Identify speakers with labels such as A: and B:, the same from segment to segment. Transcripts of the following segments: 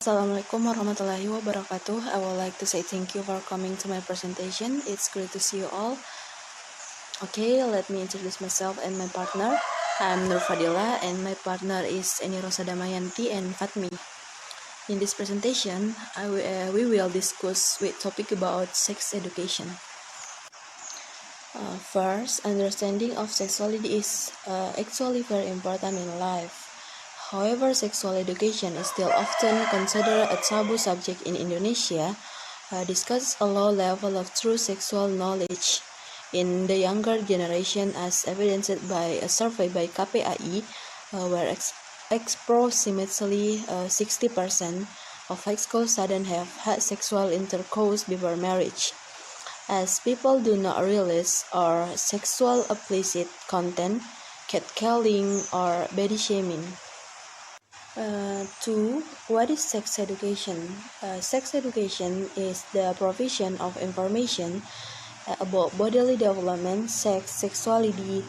A: Assalamualaikum warahmatullahi wabarakatuh. I would like to say thank you for coming to my presentation. It's great to see you all. Okay, let me introduce myself and my partner. I'm Fadillah and my partner is Eni Rosa Damayanti and Fatmi. In this presentation, we will discuss with topic about sex education. First, understanding of sexuality is actually very important in life. However, sexual education is still often considered a taboo subject in Indonesia. Discuss a low level of true sexual knowledge in the younger generation, as evidenced by a survey by KPAI, where approximately 60% of high school students have had sexual intercourse before marriage. As people do not realize or sexual explicit content, catcalling, or body shaming. 2. What is sex education? Sex education is the provision of information about bodily development, sex, sexuality,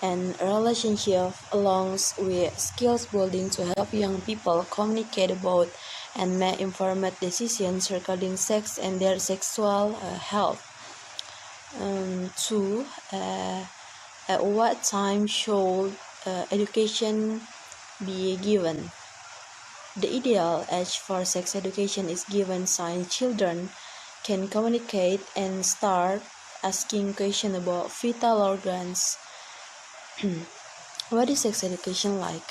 A: and relationship, along with skills building to help young people communicate about and make informed decisions regarding sex and their sexual health. 2. At what time should education be given? The ideal age for sex education is given since children can communicate and start asking questions about vital organs. What is sex education like?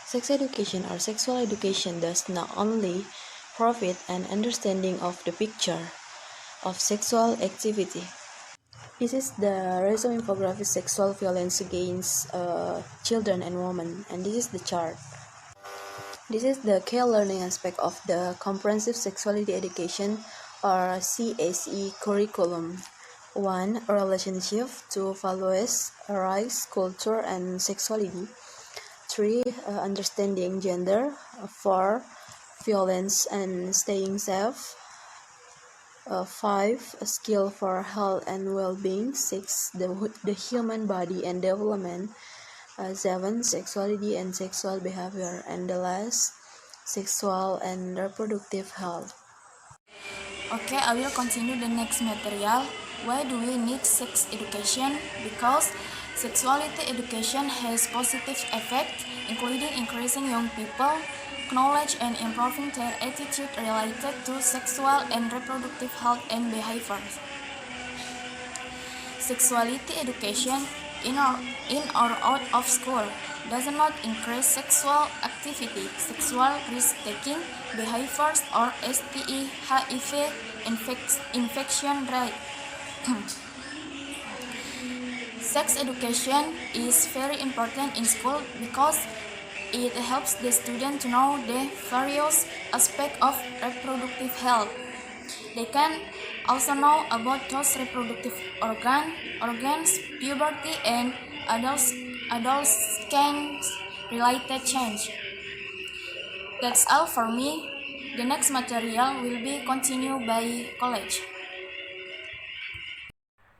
A: Sex education or sexual education does not only provide an understanding of the picture of sexual activity. This is the resume infographic sexual violence against children and women, and this is the chart. This is the key learning aspect of the Comprehensive Sexuality Education or CSE curriculum. 1. Relationship. 2. Values, rights, culture, and sexuality. 3. Understanding gender. 4. Violence and staying safe. 5. A skill for health and well-being. 6. The human body and development. 7. Sexuality and sexual behavior. And the last, sexual and reproductive health.
B: Okay, I will continue the next material. Why do we need sex education? Because sexuality education has positive effects, including increasing young people knowledge and improving their attitude related to sexual and reproductive health and behaviors. Sexuality education in or out of school does not increase sexual activity, sexual risk-taking behaviors, or STI, HIV infection rate. Sex education is very important in school because it helps the student to know the various aspects of reproductive health. They can also know about those reproductive organs, puberty, and adolescence related change. That's all for me. The next material will be continued by college.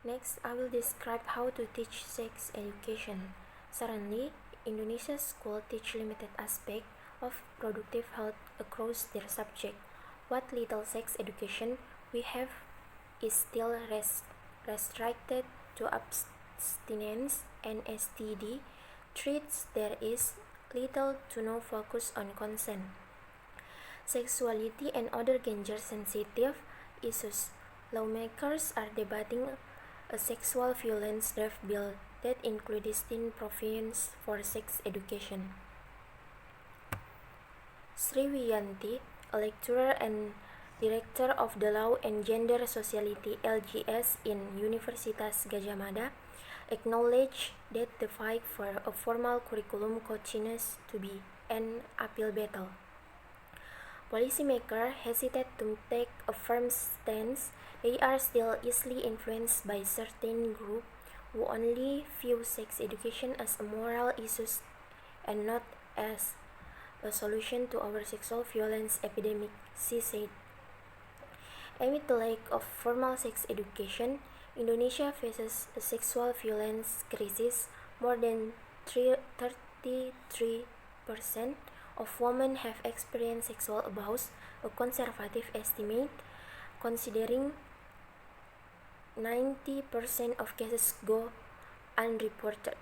C: Next, I will describe how to teach sex education. Currently, Indonesia's schools teach limited aspects of reproductive health across their subject. What little sex education we have is still restricted to abstinence and STD treats. There is little to no focus on consent, sexuality, and other gender-sensitive issues. Lawmakers are debating a sexual violence draft bill that includes distinct provisions for sex education. Sri Wiyanti, a lecturer and director of the Law and Gender Sociality (LGS) in Universitas Gadjah Mada, acknowledged that the fight for a formal curriculum continues to be an uphill battle. Policymakers hesitate to take a firm stance. They are still easily influenced by certain groups who only view sex education as a moral issue and not as a solution to our sexual violence epidemic, she said. Amid the lack of formal sex education, Indonesia faces a sexual violence crisis. More than 33% of women have experienced sexual abuse, a conservative estimate, considering 90% of cases go unreported.